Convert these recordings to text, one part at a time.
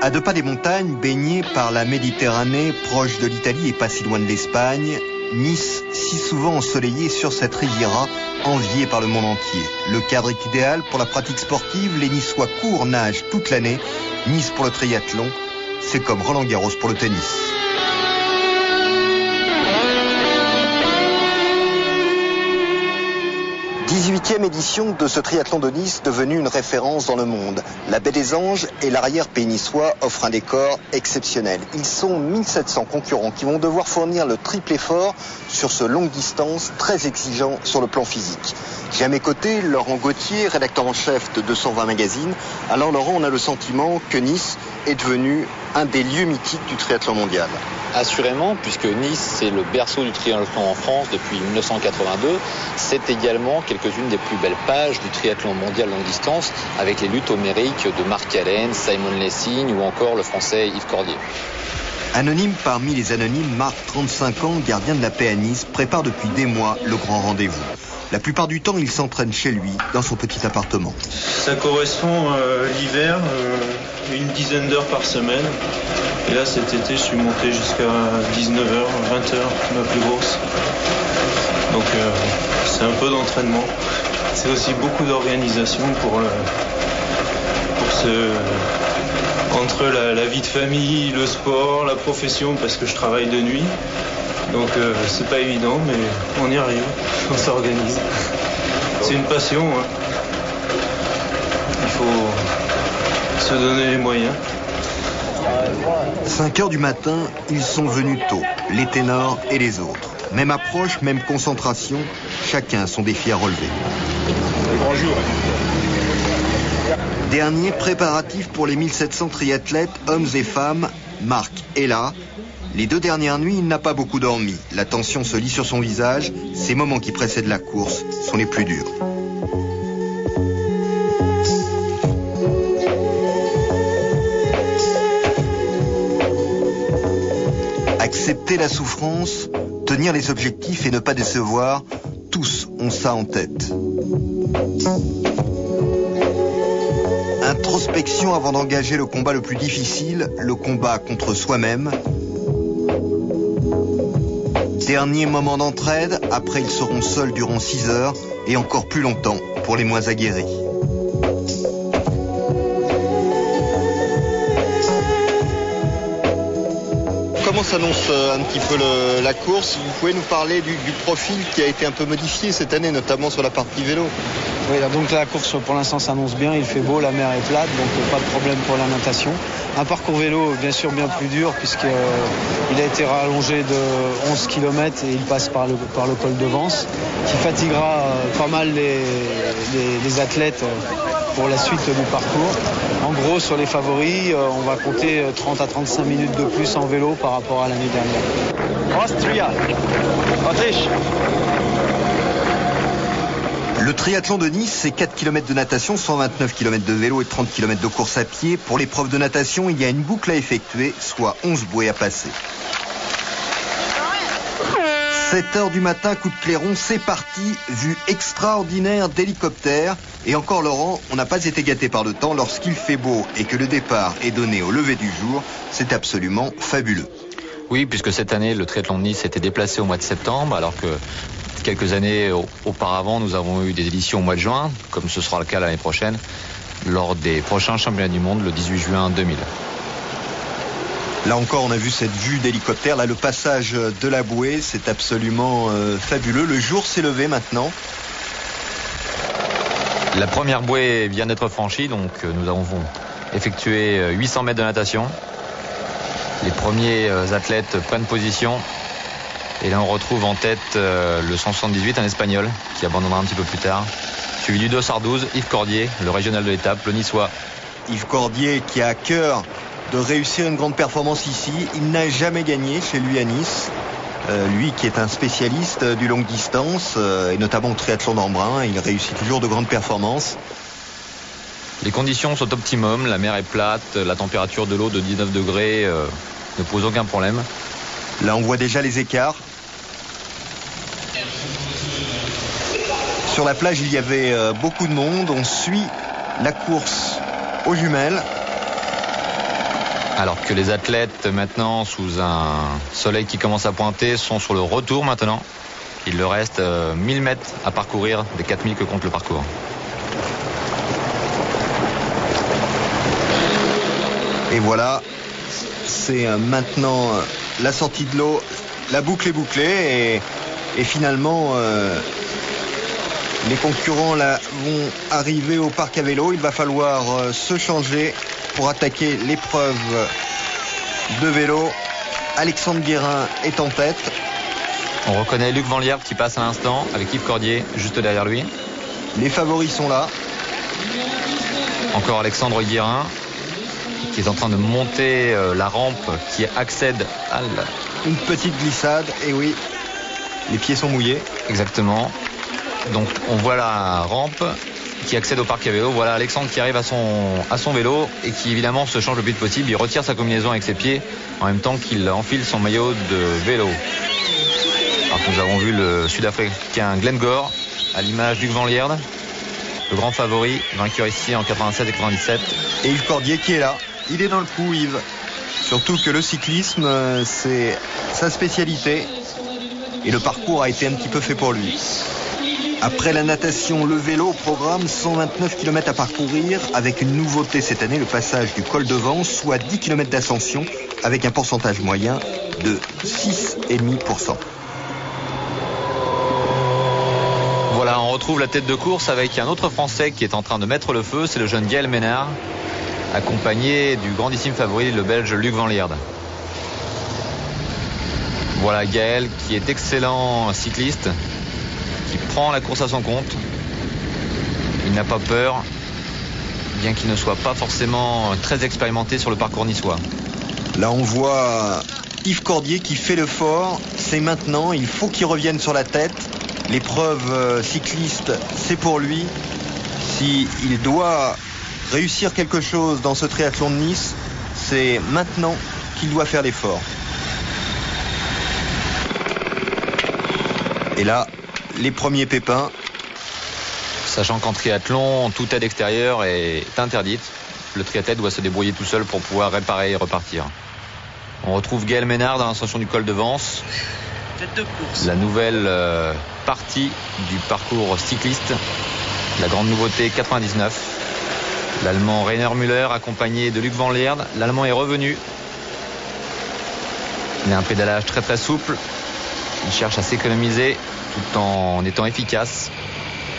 À 2 pas des montagnes, baignée par la Méditerranée, proche de l'Italie et pas si loin de l'Espagne, Nice, si souvent ensoleillée sur cette Riviera, enviée par le monde entier. Le cadre est idéal pour la pratique sportive, les Niçois courent, nagent toute l'année. Nice pour le triathlon, c'est comme Roland-Garros pour le tennis. 18e édition de ce triathlon de Nice devenu une référence dans le monde. La Baie des Anges et l'arrière-pays niçois offrent un décor exceptionnel. Ils sont 1700 concurrents qui vont devoir fournir le triple effort sur ce longue distance très exigeant sur le plan physique. J'ai à mes côtés Laurent Gauthier, rédacteur en chef de 220 magazines. Alors Laurent, on a le sentiment que Nice est devenu un des lieux mythiques du triathlon mondial. Assurément, puisque Nice, c'est le berceau du triathlon en France depuis 1982. C'est également quelques-unes des plus belles pages du triathlon mondial longue distance, avec les luttes homériques de Marc Allen, Simon Lessing ou encore le français Yves Cordier. Anonyme parmi les anonymes, Marc, 35 ans, gardien de la paix à Nice, prépare depuis des mois le grand rendez-vous. La plupart du temps, il s'entraîne chez lui, dans son petit appartement. Ça correspond l'hiver, une dizaine d'heures par semaine. Et là, cet été, je suis monté jusqu'à 19h, 20h, ma plus grosse. Donc, c'est un peu d'entraînement. C'est aussi beaucoup d'organisation entre la vie de famille, le sport, la profession, parce que je travaille de nuit. Donc c'est pas évident, mais on y arrive, on s'organise. C'est une passion, hein. Il faut se donner les moyens. 5h du matin, ils sont venus tôt, les ténors et les autres. Même approche, même concentration, chacun son défi à relever. Grand jour. Dernier préparatif pour les 1700 triathlètes, hommes et femmes, Marc est là. Les 2 dernières nuits, il n'a pas beaucoup dormi. La tension se lit sur son visage. Ces moments qui précèdent la course sont les plus durs. Accepter la souffrance, tenir les objectifs et ne pas décevoir, tous ont ça en tête. Introspection avant d'engager le combat le plus difficile, le combat contre soi-même. Dernier moment d'entraide, après ils seront seuls durant 6 heures et encore plus longtemps pour les moins aguerris. Comment s'annonce un petit peu la course? Vous pouvez nous parler du profil qui a été un peu modifié cette année, notamment sur la partie vélo? Oui, donc la course pour l'instant s'annonce bien, il fait beau, la mer est plate, donc pas de problème pour la natation. Un parcours vélo bien sûr bien plus dur puisqu'il a été rallongé de 11 km et il passe par le col de Vence, qui fatiguera pas mal les athlètes pour la suite du parcours. En gros, sur les favoris, on va compter 30 à 35 minutes de plus en vélo par rapport à l'année dernière. Austria, Autriche. Le triathlon de Nice, c'est 4 km de natation, 129 km de vélo et 30 km de course à pied. Pour l'épreuve de natation, il y a une boucle à effectuer, soit 11 bouées à passer. 7h du matin, coup de clairon, c'est parti. Vue extraordinaire d'hélicoptère. Et encore Laurent, on n'a pas été gâté par le temps. Lorsqu'il fait beau et que le départ est donné au lever du jour, c'est absolument fabuleux. Oui, puisque cette année, le triathlon de Nice s'était déplacé au mois de septembre, alors que quelques années auparavant, nous avons eu des éditions au mois de juin, comme ce sera le cas l'année prochaine, lors des prochains championnats du monde le 18 juin 2000. Là encore, on a vu cette vue d'hélicoptère. Là, le passage de la bouée, c'est absolument fabuleux. Le jour s'est levé maintenant. La première bouée vient d'être franchie, donc nous avons effectué 800 mètres de natation. Les premiers athlètes prennent position. Et là, on retrouve en tête le 178, un Espagnol, qui abandonnera un petit peu plus tard. Suivi du 212, Yves Cordier, le régional de l'étape, le Niçois. Yves Cordier qui a à cœur de réussir une grande performance ici. Il n'a jamais gagné chez lui à Nice. Lui qui est un spécialiste du longue distance et notamment au triathlon d'Embrun, il réussit toujours de grandes performances. Les conditions sont optimum, la mer est plate, la température de l'eau de 19 degrés ne pose aucun problème. Là on voit déjà les écarts. Sur la plage il y avait beaucoup de monde, on suit la course aux jumelles. Alors que les athlètes maintenant sous un soleil qui commence à pointer sont sur le retour maintenant. Il leur reste 1000 mètres à parcourir des 4000 que compte le parcours. Et voilà, c'est maintenant la sortie de l'eau, la boucle est bouclée et finalement les concurrents là vont arriver au parc à vélo. Il va falloir se changer pour attaquer l'épreuve de vélo. Alexandre Guérin est en tête. On reconnaît Luc Van Lierde qui passe à l'instant avec Yves Cordier juste derrière lui. Les favoris sont là. Encore Alexandre Guérin qui est en train de monter la rampe qui accède à une petite glissade, et oui, les pieds sont mouillés. Exactement. Donc on voit la rampe qui accède au parc à vélo. Voilà Alexandre qui arrive à son vélo et qui évidemment se change le plus vite possible. Il retire sa combinaison avec ses pieds en même temps qu'il enfile son maillot de vélo. Alors que nous avons vu le Sud-Africain Glenn Gore à l'image d'Hugues Van Lierde, le grand favori, vainqueur ici en 87 et 97. Et Yves Cordier qui est là. Il est dans le coup, Yves. Surtout que le cyclisme, c'est sa spécialité. Et le parcours a été un petit peu fait pour lui. Après la natation, le vélo au programme, 129 km à parcourir avec une nouveauté cette année, le passage du col de Vence, soit 10 km d'ascension avec un pourcentage moyen de 6,5%. Voilà, on retrouve la tête de course avec un autre Français qui est en train de mettre le feu, c'est le jeune Gaël Ménard, accompagné du grandissime favori, le Belge Luc Van Lierde. Voilà Gaël qui est excellent cycliste, qui prend la course à son compte. Il n'a pas peur, bien qu'il ne soit pas forcément très expérimenté sur le parcours niçois. Là on voit Yves Cordier qui fait le fort. C'est maintenant, il faut qu'il revienne sur la tête. L'épreuve cycliste, c'est pour lui. S'il doit réussir quelque chose dans ce triathlon de Nice, c'est maintenant qu'il doit faire l'effort. Et là, les premiers pépins. Sachant qu'en triathlon, toute aide extérieure est interdite. Le triathlète doit se débrouiller tout seul pour pouvoir réparer et repartir. On retrouve Gaël Ménard dans l'ascension du col de Vence. La nouvelle partie du parcours cycliste. La grande nouveauté 99. L'Allemand Rainer Müller accompagné de Luc Van Lierde. L'Allemand est revenu. Il a un pédalage très très souple. Il cherche à s'économiser tout en étant efficace.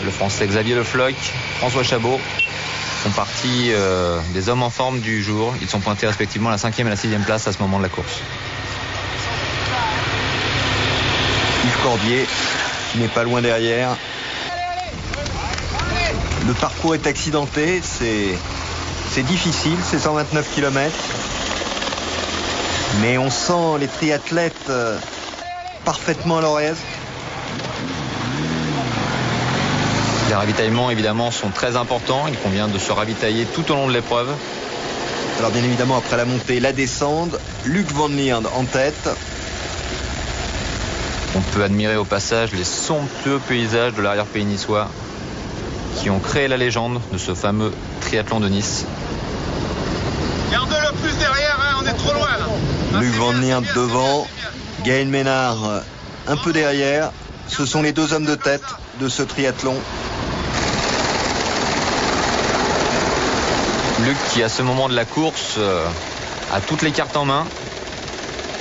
Le Français Xavier Le Floch, François Chabot font partie des hommes en forme du jour. Ils sont pointés respectivement à la 5e et la 6e place à ce moment de la course. Yves Cordier qui n'est pas loin derrière. Le parcours est accidenté, c'est difficile, c'est 129 km. Mais on sent les triathlètes parfaitement à leur aise. Les ravitaillements évidemment sont très importants. Il convient de se ravitailler tout au long de l'épreuve. Alors bien évidemment après la montée, la descente, Luc Van Lierde en tête. On peut admirer au passage les somptueux paysages de l'arrière-pays niçois qui ont créé la légende de ce fameux triathlon de Nice. Garde-le plus derrière, hein, on est trop loin là. Luc Van Lierde devant, Gaël Ménard un peu derrière. Ce sont les deux hommes de tête de ce triathlon. Luc qui à ce moment de la course a toutes les cartes en main,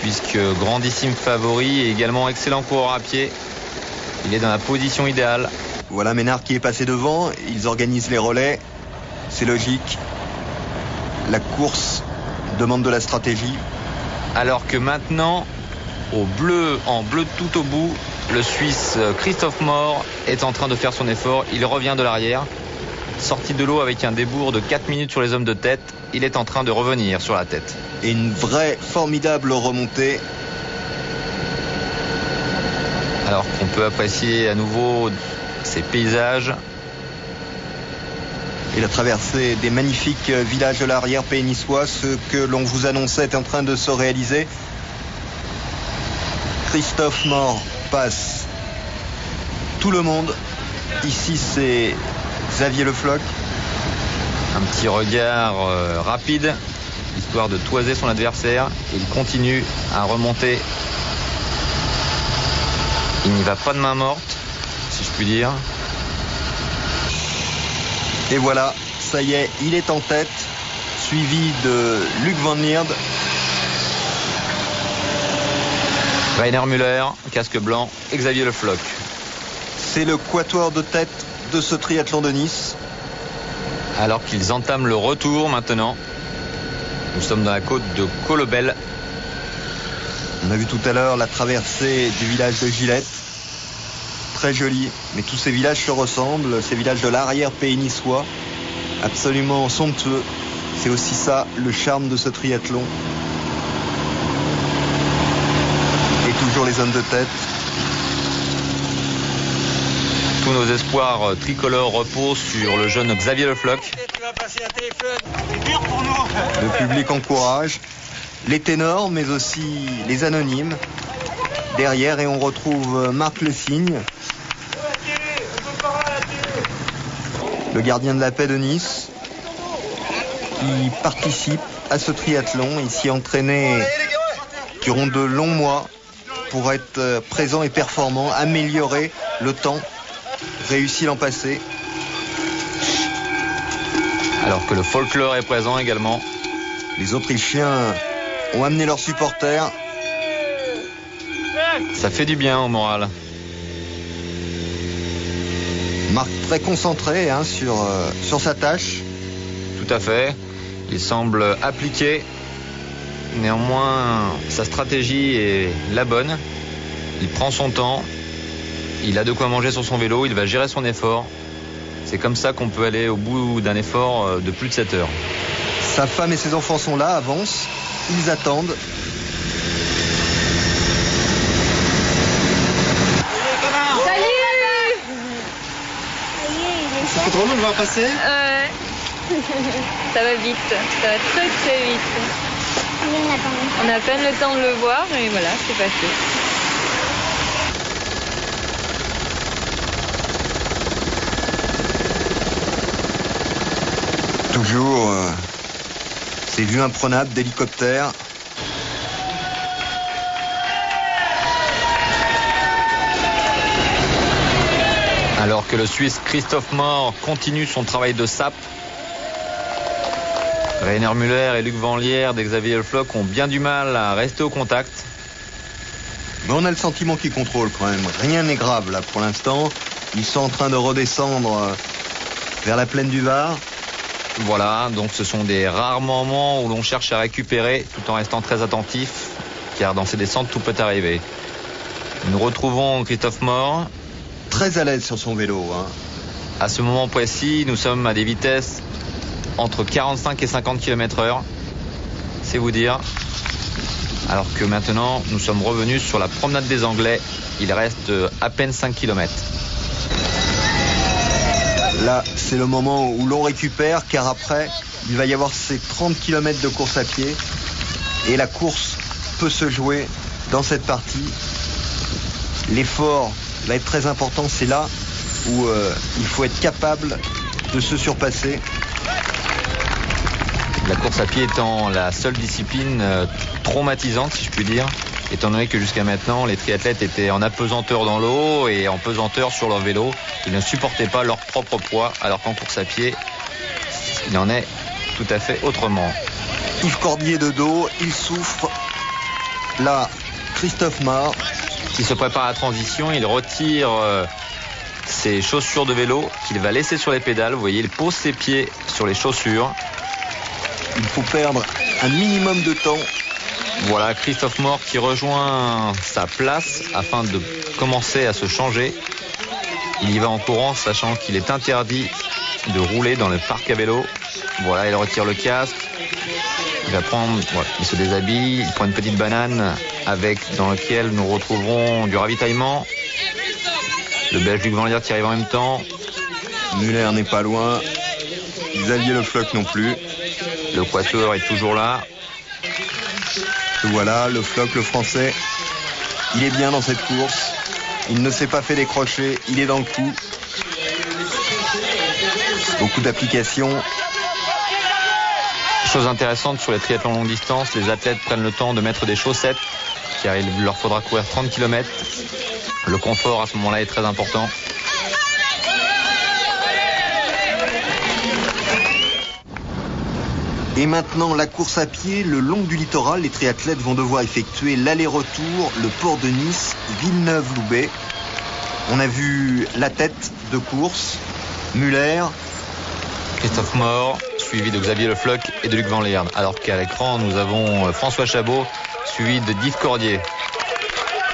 puisque grandissime favori et également excellent coureur à pied. Il est dans la position idéale. Voilà Ménard qui est passé devant. Ils organisent les relais. C'est logique. La course demande de la stratégie. Alors que maintenant, en bleu tout au bout, le Suisse Christophe Mohr est en train de faire son effort. Il revient de l'arrière. Sorti de l'eau avec un débours de 4 minutes sur les hommes de tête. Il est en train de revenir sur la tête. Et une vraie formidable remontée. Alors qu'on peut apprécier à nouveau ces paysages. Et la traversée des magnifiques villages de l'arrière-pays niçois, ce que l'on vous annonçait est en train de se réaliser. Christophe Mort passe tout le monde. Ici, c'est Xavier Le Floch. Un petit regard rapide, histoire de toiser son adversaire. Il continue à remonter. Il n'y va pas de main morte, si je puis dire. Et voilà, ça y est, il est en tête, suivi de Luc Van Lierde. Rainer Müller, casque blanc, et Xavier Le Floch. C'est le quatuor de tête de ce triathlon de Nice. Alors qu'ils entament le retour maintenant. Nous sommes dans la côte de Colobel. On a vu tout à l'heure la traversée du village de Gillette. Très joli, mais tous ces villages se ressemblent. Ces villages de l'arrière-pays niçois, absolument somptueux. C'est aussi ça, le charme de ce triathlon. Et toujours les hommes de tête. Tous nos espoirs tricolores reposent sur le jeune Xavier Le Floch. Le public encourage les ténors, mais aussi les anonymes derrière, et on retrouve Marc Le Cygne, le gardien de la paix de Nice, qui participe à ce triathlon. Il s'y est entraîné durant de longs mois pour être présent et performant, améliorer le temps réussi l'an passé. Alors que le folklore est présent également. Les Autrichiens ont amené leurs supporters. Ça fait du bien au moral. Marc très concentré sur sa tâche. Tout à fait. Il semble appliquer. Néanmoins, sa stratégie est la bonne. Il prend son temps. Il a de quoi manger sur son vélo. Il va gérer son effort. C'est comme ça qu'on peut aller au bout d'un effort de plus de 7 heures. Sa femme et ses enfants sont là, avancent. Ils attendent. C'est trop long de voir passer. Ça va vite, ça va très très vite. On a à peine le temps de le voir et voilà, c'est passé. Toujours ces vues imprenables d'hélicoptères. Alors que le Suisse Christophe Mort continue son travail de sape. Rainer Müller et Luc Van Lierde et Xavier Le Floch ont bien du mal à rester au contact. Mais on a le sentiment qu'ils contrôlent quand même. Rien n'est grave là pour l'instant. Ils sont en train de redescendre vers la plaine du Var. Voilà, donc ce sont des rares moments où l'on cherche à récupérer tout en restant très attentif, car dans ces descentes tout peut arriver. Nous retrouvons Christophe Mort. Très à l'aise sur son vélo. À ce moment précis, nous sommes à des vitesses entre 45 et 50 km/h. C'est vous dire. Alors que maintenant, nous sommes revenus sur la promenade des Anglais. Il reste à peine 5 km. Là, c'est le moment où l'on récupère, car après, il va y avoir ces 30 km de course à pied. Et la course peut se jouer dans cette partie. L'effort va être très important. C'est là où il faut être capable de se surpasser. La course à pied étant la seule discipline traumatisante, si je puis dire, étant donné que jusqu'à maintenant, les triathlètes étaient en apesanteur dans l'eau et en pesanteur sur leur vélo. Ils ne supportaient pas leur propre poids, alors qu'en course à pied, il en est tout à fait autrement. Yves Cordier de dos, il souffre. Là, Christophe Mort. Il se prépare à la transition, il retire ses chaussures de vélo qu'il va laisser sur les pédales. Vous voyez, il pose ses pieds sur les chaussures. Il faut perdre un minimum de temps. Voilà Christophe Mort qui rejoint sa place afin de commencer à se changer. Il y va en courant, sachant qu'il est interdit de rouler dans le parc à vélo. Voilà, il retire le casque. Il va prendre, il se déshabille, il prend une petite banane dans laquelle nous retrouverons du ravitaillement. Le Belge Luc Van Lierde qui arrive en même temps. Muller n'est pas loin. Xavier Le Floch non plus. Le quatuor est toujours là. Et voilà, Le Floch, le français. Il est bien dans cette course. Il ne s'est pas fait décrocher. Il est dans le coup. Beaucoup d'applications. Chose intéressante sur les triathlons longue distance, les athlètes prennent le temps de mettre des chaussettes car il leur faudra courir 30 km. Le confort à ce moment-là est très important. Et maintenant la course à pied le long du littoral. Les triathlètes vont devoir effectuer l'aller-retour, le port de Nice, Villeneuve-Loubet. On a vu la tête de course, Muller, Christophe Mort, suivi de Xavier Le Floch et de Luc Van Lierde. Alors qu'à l'écran, nous avons François Chabot, suivi de Yves Cordier.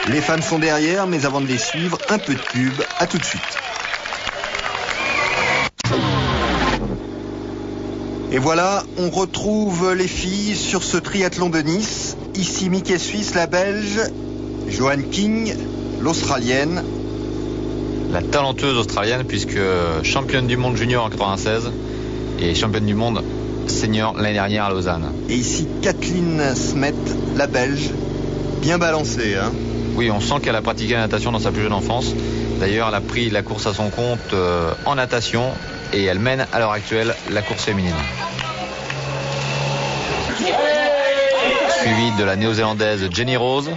Les femmes sont derrière, mais avant de les suivre, un peu de pub. À tout de suite. Et voilà, on retrouve les filles sur ce triathlon de Nice. Ici Mickey Suisse, la Belge, Joanne King, l'Australienne. La talentueuse australienne, puisque championne du monde junior en 96 et championne du monde senior l'année dernière à Lausanne. Et ici Kathleen Smet, la Belge, bien balancée. Oui, on sent qu'elle a pratiqué la natation dans sa plus jeune enfance. D'ailleurs, elle a pris la course à son compte en natation et elle mène à l'heure actuelle la course féminine. Suivie de la néo-zélandaise Jenny Rose,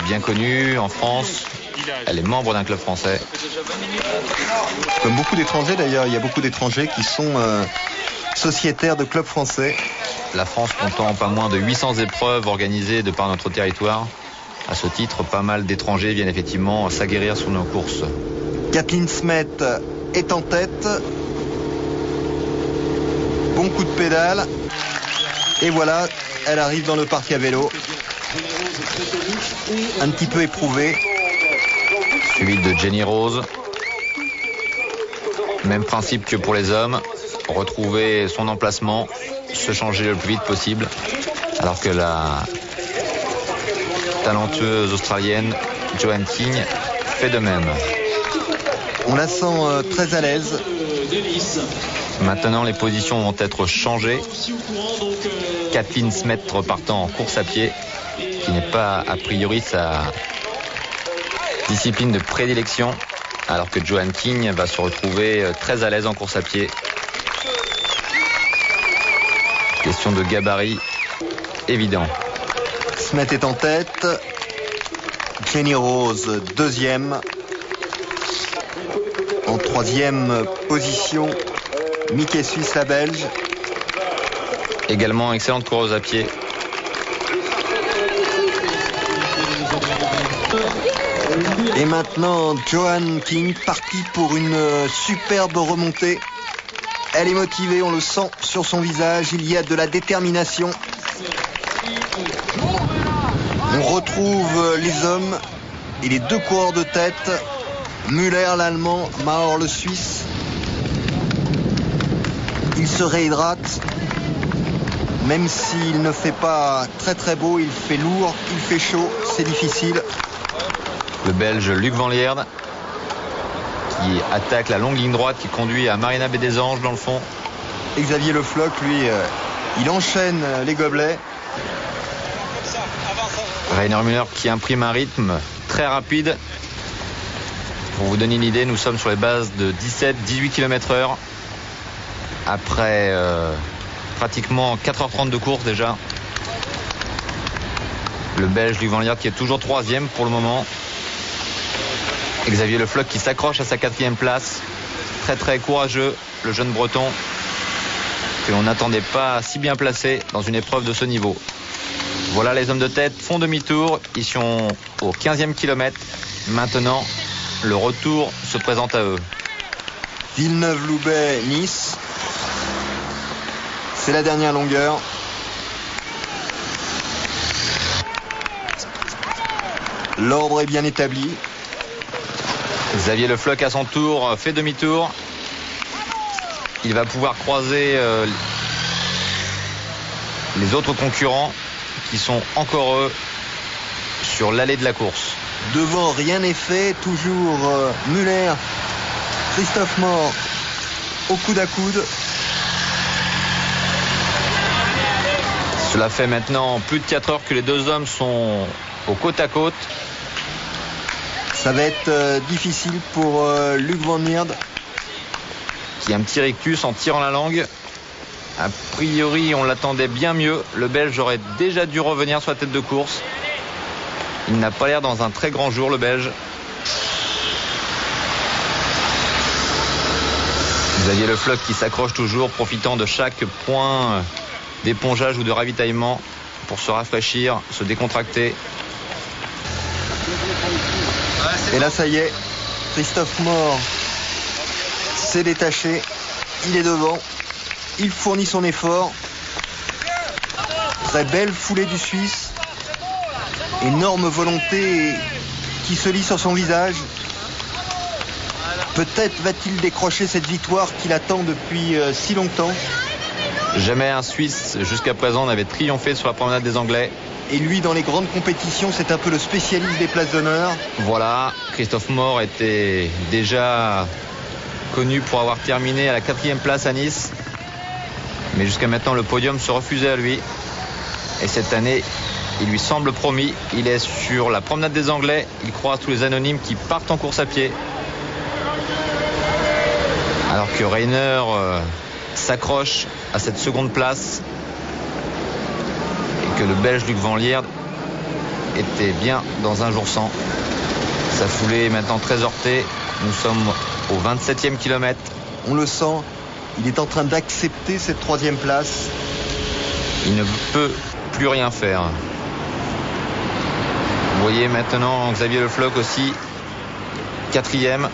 bien connue en France. Elle est membre d'un club français. Comme beaucoup d'étrangers d'ailleurs, il y a beaucoup d'étrangers qui sont sociétaires de clubs français. La France comptant pas moins de 800 épreuves organisées de par notre territoire. À ce titre, pas mal d'étrangers viennent effectivement s'aguerrir sur nos courses. Kathleen Smet est en tête. Bon coup de pédale. Et voilà, elle arrive dans le parc à vélo. Un petit peu éprouvée. Suivi de Jenny Rose. Même principe que pour les hommes. Retrouver son emplacement, se changer le plus vite possible. Alors que la talentueuse australienne Joanne King fait de même. On la sent très à l'aise. Maintenant, les positions vont être changées. Kathleen Smet repartant en course à pied, qui n'est pas a priori sa discipline de prédilection, alors que Joanne King va se retrouver très à l'aise en course à pied. Question de gabarit évident. Smet est en tête. Jenny Rose deuxième. En troisième position, Mickey Suisse, la Belge. Également excellente coureuse à pied. Et maintenant, Joanne King, partie pour une superbe remontée. Elle est motivée, on le sent sur son visage. Il y a de la détermination. On retrouve les hommes et les deux coureurs de tête. Muller, l'Allemand, Maurer, le Suisse. Il se réhydrate. Même s'il ne fait pas très très beau, il fait lourd, il fait chaud, c'est difficile. Le Belge Luc Van Lierde qui attaque la longue ligne droite qui conduit à Marina Baie des Anges dans le fond. Et Xavier Le Floch, lui, il enchaîne les gobelets. Rainer Müller qui imprime un rythme très rapide. Pour vous donner une idée, nous sommes sur les bases de 17-18 km/h. Après pratiquement 4h30 de course déjà. Le Belge Luc Van Lierde qui est toujours troisième pour le moment. Xavier Le Floch qui s'accroche à sa 4e place. Très très courageux, le jeune breton que l'on n'attendait pas si bien placé dans une épreuve de ce niveau. Voilà, les hommes de tête font demi-tour. Ils sont au 15e kilomètre. Maintenant, le retour se présente à eux. Villeneuve-Loubet, Nice. C'est la dernière longueur. L'ordre est bien établi. Xavier Le Floch à son tour fait demi-tour. Il va pouvoir croiser les autres concurrents qui sont encore eux sur l'allée de la course. Devant, rien n'est fait. Toujours Muller, Christophe Mort au coude à coude. Cela fait maintenant plus de 4 heures que les deux hommes sont au côte à côte. Ça va être difficile pour Luc Van Mierden, qui a un petit rictus en tirant la langue. A priori, on l'attendait bien mieux. Le Belge aurait déjà dû revenir sur la tête de course. Il n'a pas l'air dans un très grand jour, le Belge. Xavier Le Floch qui s'accroche toujours, profitant de chaque point d'épongeage ou de ravitaillement pour se rafraîchir, se décontracter. Et là, ça y est, Christophe Mort s'est détaché. Il est devant. Il fournit son effort. Très belle foulée du Suisse. Énorme volonté qui se lit sur son visage. Peut-être va-t-il décrocher cette victoire qu'il attend depuis si longtemps. Jamais un Suisse jusqu'à présent n'avait triomphé sur la promenade des Anglais. Et lui, dans les grandes compétitions, c'est un peu le spécialiste des places d'honneur. Voilà, Christophe Mort était déjà connu pour avoir terminé à la 4e place à Nice. Mais jusqu'à maintenant, le podium se refusait à lui. Et cette année, il lui semble promis. Il est sur la promenade des Anglais. Il croise tous les anonymes qui partent en course à pied. Alors que Reiner s'accroche à cette seconde place. Et que le Belge Luc Van Mierden était bien dans un jour sans. Sa foulée est maintenant très heurtée. Nous sommes au 27e kilomètre. On le sent, il est en train d'accepter cette 3e place. Il ne peut plus rien faire. Vous voyez maintenant Xavier Le Floch aussi, 4e.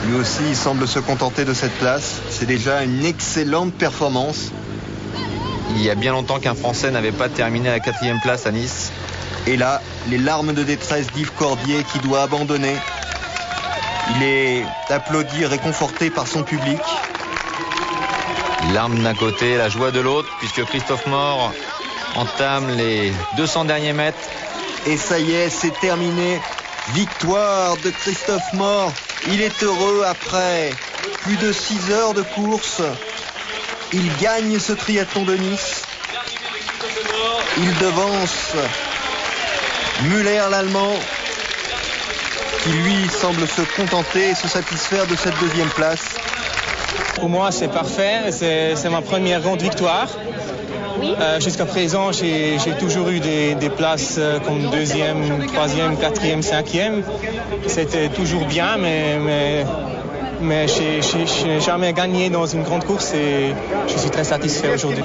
Lui aussi, il semble se contenter de cette place. C'est déjà une excellente performance. Il y a bien longtemps qu'un Français n'avait pas terminé à la 4e place à Nice. Et là, les larmes de détresse d'Yves Cordier qui doit abandonner. Il est applaudi, réconforté par son public. Larmes d'un côté, la joie de l'autre, puisque Christophe Mort entame les 200 derniers mètres. Et ça y est, c'est terminé. Victoire de Christophe Mort. Il est heureux après plus de 6 heures de course. Il gagne ce triathlon de Nice. Il devance Muller, l'Allemand, qui lui semble se contenter et se satisfaire de cette 2e place. Pour moi, c'est parfait. C'est ma première grande victoire. Jusqu'à présent, j'ai toujours eu des places comme 2e, 3e, 4e, 5e. C'était toujours bien, mais je n'ai jamais gagné dans une grande course et je suis très satisfait aujourd'hui.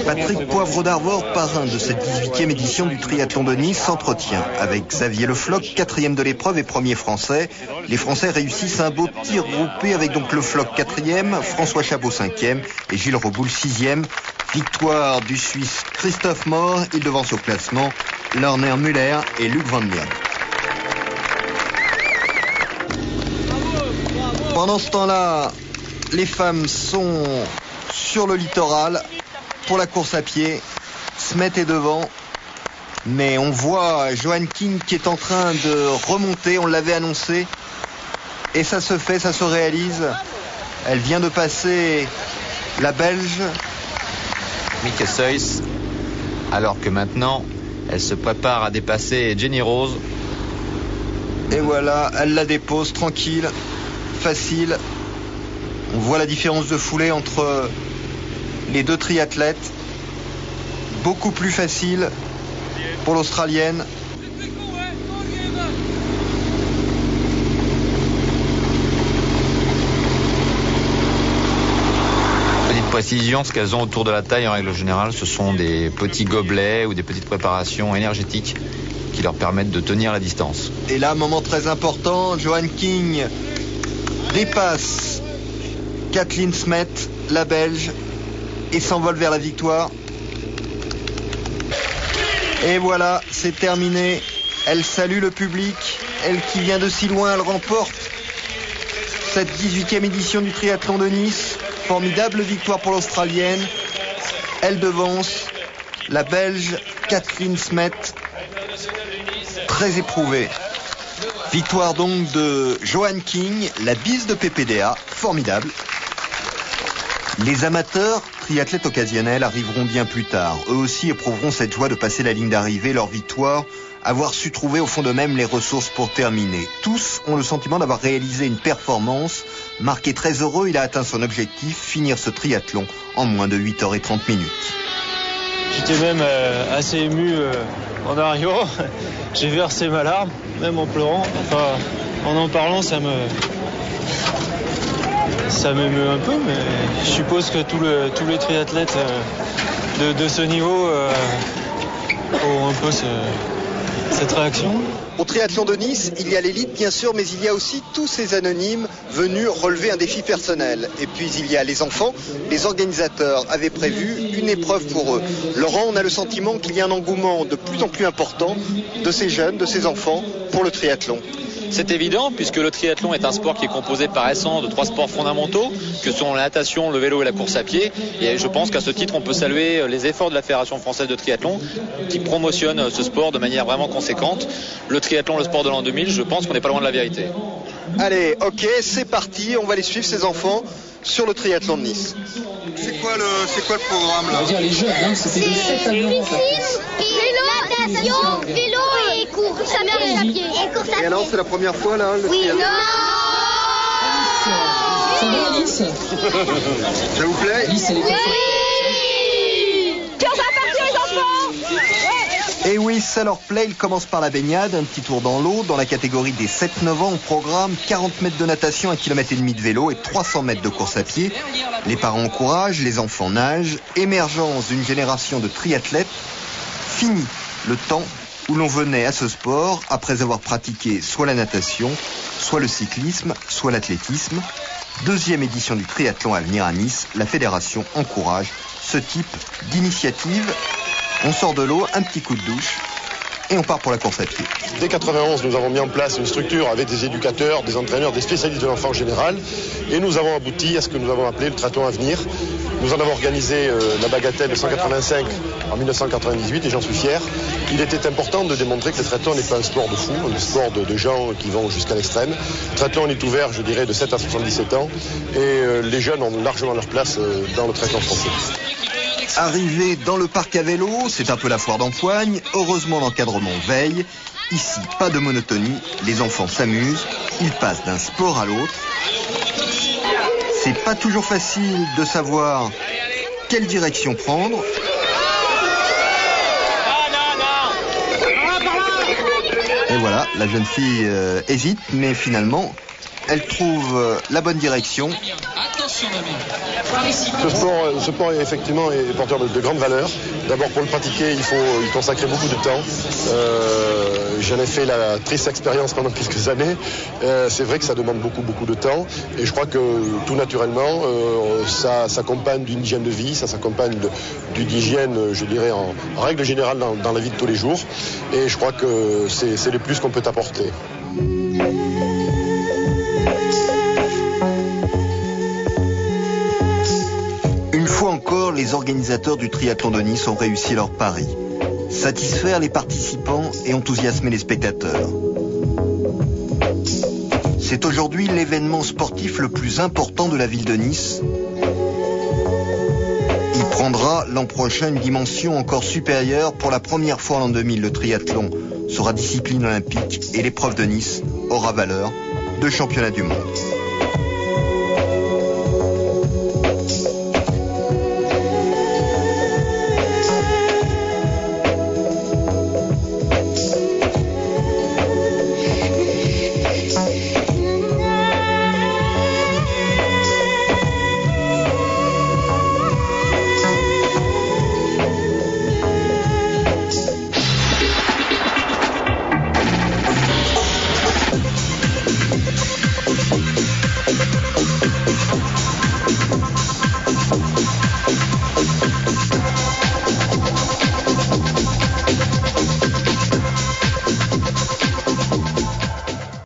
Patrick Poivre d'Arvor, parrain de cette 18e édition du triathlon de Nice, s'entretient avec Xavier Le Floch, 4e de l'épreuve et 1er français. Les Français réussissent un beau tir groupé avec donc Le Floch 4e, François Chabot 5e et Gilles Reboul 6e. Victoire du Suisse Christophe Mort. Il devance au classement Lorner Muller et Luc Van Mierden. Pendant ce temps-là, les femmes sont sur le littoral pour la course à pied. Smet est devant. Mais on voit Johanne King qui est en train de remonter. On l'avait annoncé. Et ça se fait, ça se réalise. Elle vient de passer la Belge Mieke Seuys, alors que maintenant elle se prépare à dépasser Jenny Rose. Et voilà, elle la dépose tranquille, facile. On voit la différence de foulée entre les deux triathlètes. Beaucoup plus facile pour l'Australienne. Précision, ce qu'elles ont autour de la taille en règle générale, ce sont des petits gobelets ou des petites préparations énergétiques qui leur permettent de tenir la distance. Et là, moment très important, Johanne King dépasse Kathleen Smet, la Belge, et s'envole vers la victoire. Et voilà, c'est terminé. Elle salue le public, elle qui vient de si loin, elle remporte cette 18e édition du triathlon de Nice. Formidable victoire pour l'Australienne. Elle devance la Belge Kathleen Smet, très éprouvée. Victoire donc de Johan King, la bise de PPDA, formidable. Les amateurs, triathlètes occasionnels, arriveront bien plus tard. Eux aussi éprouveront cette joie de passer la ligne d'arrivée, leur victoire, avoir su trouver au fond d'eux-mêmes les ressources pour terminer. Tous ont le sentiment d'avoir réalisé une performance. Marqué très heureux, il a atteint son objectif, finir ce triathlon en moins de 8h30. J'étais même assez ému en arrivant. J'ai versé ma larme, même en pleurant. Enfin, en parlant, ça m'émeut un peu, mais je suppose que tous les triathlètes de ce niveau ont un peu cette réaction. Au triathlon de Nice, il y a l'élite bien sûr, mais il y a aussi tous ces anonymes venus relever un défi personnel. Et puis il y a les enfants. Les organisateurs avaient prévu une épreuve pour eux. Laurent, on a le sentiment qu'il y a un engouement de plus en plus important de ces jeunes, de ces enfants pour le triathlon. C'est évident puisque le triathlon est un sport qui est composé par essence de 3 sports fondamentaux que sont la natation, le vélo et la course à pied. Et je pense qu'à ce titre, on peut saluer les efforts de la Fédération française de triathlon qui promotionne ce sport de manière vraiment conséquente. Le triathlon, le sport de l'an 2000, je pense qu'on n'est pas loin de la vérité. Allez, ok, c'est parti, on va aller suivre ces enfants sur le triathlon de Nice. C'est quoi le programme là? On va dire les jeunes, hein, c'était de 7 à 9 ans. Natation, vélo et course à pied. Et alors, c'est la première fois là le triathlon? Ça va, Alice? Ça vous plaît? Alice, elle est Tiens, ça va partir les enfants. Et oui, ça leur plaît, ils commencent par la baignade, un petit tour dans l'eau. Dans la catégorie des 7-9 ans, on programme 40 mètres de natation, 1,5 km de vélo et 300 mètres de course à pied. Les parents encouragent, les enfants nagent. Émergence d'une génération de triathlètes. Fini le temps où l'on venait à ce sport après avoir pratiqué soit la natation, soit le cyclisme, soit l'athlétisme. Deuxième édition du triathlon à venir à Nice, la fédération encourage ce type d'initiative. On sort de l'eau, un petit coup de douche et on part pour la course à pied. Dès 91, nous avons mis en place une structure avec des éducateurs, des entraîneurs, des spécialistes de l'enfant en général et nous avons abouti à ce que nous avons appelé le triathlon à venir. Nous en avons organisé la bagatelle 185 en 1998 et j'en suis fier. Il était important de démontrer que le triathlon n'est pas un sport de fou, un sport de gens qui vont jusqu'à l'extrême. Le triathlon est ouvert, je dirais, de 7 à 77 ans et les jeunes ont largement leur place dans le triathlon français. Arrivé dans le parc à vélo, c'est un peu la foire d'empoigne. Heureusement, l'encadrement veille. Ici, pas de monotonie. Les enfants s'amusent. Ils passent d'un sport à l'autre. C'est pas toujours facile de savoir quelle direction prendre. Et voilà, la jeune fille hésite, mais finalement, elle trouve la bonne direction. Ce sport effectivement est porteur de grandes valeurs. D'abord, pour le pratiquer, il faut y consacrer beaucoup de temps. J'en ai fait la triste expérience pendant quelques années. C'est vrai que ça demande beaucoup de temps. Et je crois que tout naturellement, ça s'accompagne d'une hygiène de vie, ça s'accompagne d'une hygiène, je dirais, en règle générale dans la vie de tous les jours. Et je crois que c'est le plus qu'on peut apporter. Une fois encore, les organisateurs du triathlon de Nice ont réussi leur pari. Satisfaire les participants et enthousiasmer les spectateurs. C'est aujourd'hui l'événement sportif le plus important de la ville de Nice. Il prendra l'an prochain une dimension encore supérieure. Pour la première fois en l'an 2000, le triathlon sera discipline olympique et l'épreuve de Nice aura valeur de championnat du monde.